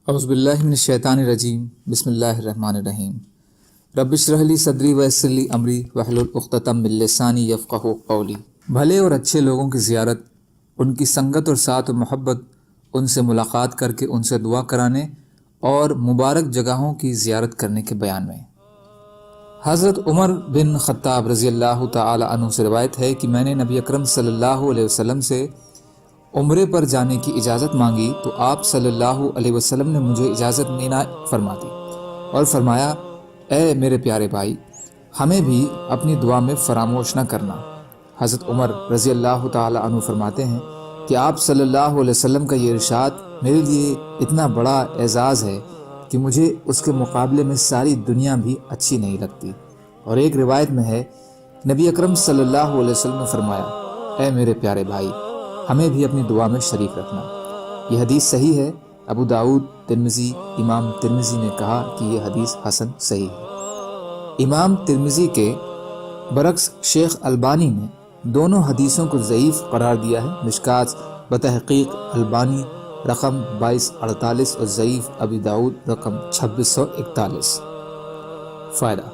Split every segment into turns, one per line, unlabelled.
اعوذ باللہ من الشیطان الرجیم بسم اللہ الرحمن الرحیم رب اشرح لی صدری ویسر لی امری واحلل عقدۃ من لسانی یفقہوا قولی۔ بھلے اور اچھے لوگوں کی زیارت، ان کی سنگت اور ساتھ و محبت، ان سے ملاقات کر کے ان سے دعا کرانے اور مبارک جگہوں کی زیارت کرنے کے بیان میں حضرت عمر بن خطاب رضی اللہ تعالی عنہ سے روایت ہے کہ میں نے نبی اکرم صلی اللہ علیہ وسلم سے عمرے پر جانے کی اجازت مانگی تو آپ صلی اللہ علیہ وسلم نے مجھے اجازت عنایت فرما دی اور فرمایا، اے میرے پیارے بھائی، ہمیں بھی اپنی دعا میں فراموش نہ کرنا۔ حضرت عمر رضی اللہ تعالی عنہ فرماتے ہیں کہ آپ صلی اللہ علیہ وسلم کا یہ ارشاد میرے لیے اتنا بڑا اعزاز ہے کہ مجھے اس کے مقابلے میں ساری دنیا بھی اچھی نہیں لگتی۔ اور ایک روایت میں ہے، نبی اکرم صلی اللہ علیہ وسلم نے فرمایا، اے میرے پیارے بھائی، ہمیں بھی اپنی دعا میں شریک رکھنا۔ یہ حدیث صحیح ہے۔ ابو داؤد، ترمذی، امام ترمذی نے کہا کہ یہ حدیث حسن صحیح ہے۔ امام ترمذی کے برعکس شیخ البانی نے دونوں حدیثوں کو ضعیف قرار دیا ہے۔ مشکات بتحقیق البانی رقم 2248 اور ضعیف ابی داؤد رقم 2641۔ فائدہ: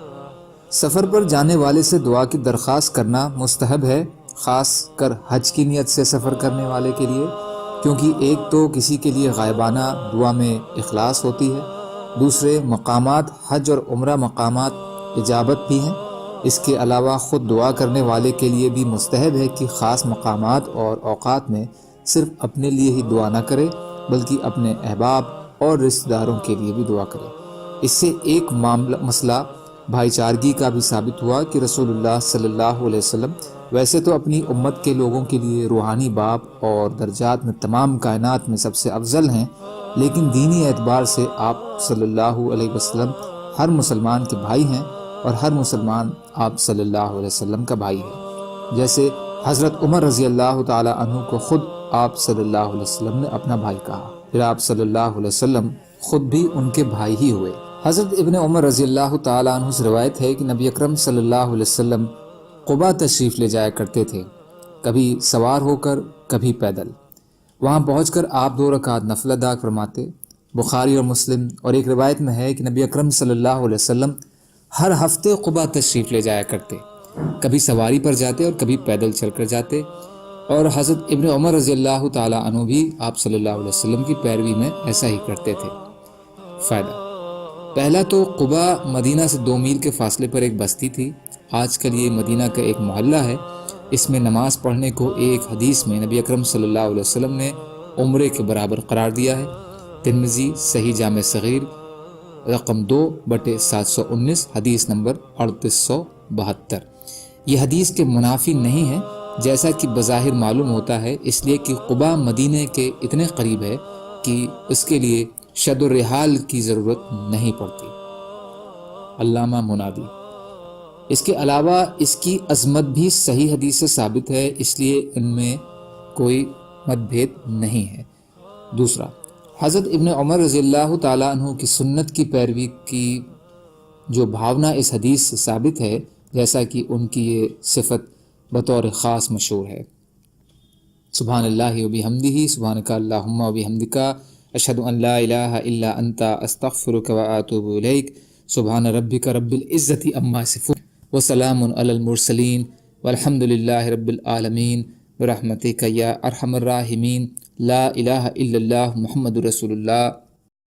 سفر پر جانے والے سے دعا کی درخواست کرنا مستحب ہے، خاص کر حج کی نیت سے سفر کرنے والے کے لیے، کیونکہ ایک تو کسی کے لیے غائبانہ دعا میں اخلاص ہوتی ہے، دوسرے مقامات حج اور عمرہ مقامات اجابت بھی ہیں۔ اس کے علاوہ خود دعا کرنے والے کے لیے بھی مستحب ہے کہ خاص مقامات اور اوقات میں صرف اپنے لیے ہی دعا نہ کرے بلکہ اپنے احباب اور رشتہ داروں کے لیے بھی دعا کرے۔ اس سے ایک مسئلہ بھائی چارگی کا بھی ثابت ہوا کہ رسول اللہ صلی اللہ علیہ وسلم ویسے تو اپنی امت کے لوگوں کے لیے روحانی باپ اور درجات میں تمام کائنات میں سب سے افضل ہیں، لیکن دینی اعتبار سے آپ صلی اللہ علیہ وسلم ہر مسلمان کے بھائی ہیں اور ہر مسلمان آپ صلی اللہ علیہ وسلم کا بھائی ہے۔ جیسے حضرت عمر رضی اللہ تعالی عنہ کو خود آپ صلی اللہ علیہ وسلم نے اپنا بھائی کہا، پھر آپ صلی اللہ علیہ وسلم خود بھی ان کے بھائی ہی ہوئے۔ حضرت ابن عمر رضی اللہ تعالی عنہ سے روایت ہے کہ نبی اکرم صلی اللہ علیہ وسلم قباء تشریف لے جایا کرتے تھے، کبھی سوار ہو کر کبھی پیدل۔ وہاں پہنچ کر آپ 2 رکعت نفل ادا فرماتے۔ بخاری اور مسلم اور ایک روایت میں ہے کہ نبی اکرم صلی اللہ علیہ وسلم ہر ہفتے قباء تشریف لے جایا کرتے، کبھی سواری پر جاتے اور کبھی پیدل چل کر جاتے، اور حضرت ابن عمر رضی اللہ تعالی عنہ بھی آپ صلی اللہ علیہ وسلم کی پیروی میں ایسا ہی کرتے تھے۔ فائدہ: پہلا تو قباء مدینہ سے 2 میل کے فاصلے پر ایک بستی تھی، آج کل یہ مدینہ کا ایک محلہ ہے۔ اس میں نماز پڑھنے کو ایک حدیث میں نبی اکرم صلی اللہ علیہ وسلم نے عمرے کے برابر قرار دیا ہے۔ ترمذی صحیح جامع صغیر رقم 2/719 حدیث نمبر 3872۔ یہ حدیث کے منافی نہیں ہے جیسا کہ بظاہر معلوم ہوتا ہے، اس لیے کہ قباء مدینے کے اتنے قریب ہے کہ اس کے لیے شد و رحال کی ضرورت نہیں پڑتی۔ علامہ منادی۔ اس کے علاوہ اس کی عظمت بھی صحیح حدیث سے ثابت ہے، اس لیے ان میں کوئی متبھید نہیں ہے۔ دوسرا، حضرت ابن عمر رضی اللہ تعالیٰ عنہ کی سنت کی پیروی کی جو بھاونا اس حدیث سے ثابت ہے، جیسا کہ ان کی یہ صفت بطور خاص مشہور ہے۔ سبحان اللہ و بحمدہ، سبحانک اللہم و بحمدک، اشہد ان لا الہ الا انت، استغفرک و اتوب الیک۔ سبحان ربک رب العزت عما یصفون وسلام علی المرسلین والحمد للہ رب العالمین برحمتک یا ارحم الراحمین۔ لا الہ الا اللہ محمد رسول اللہ۔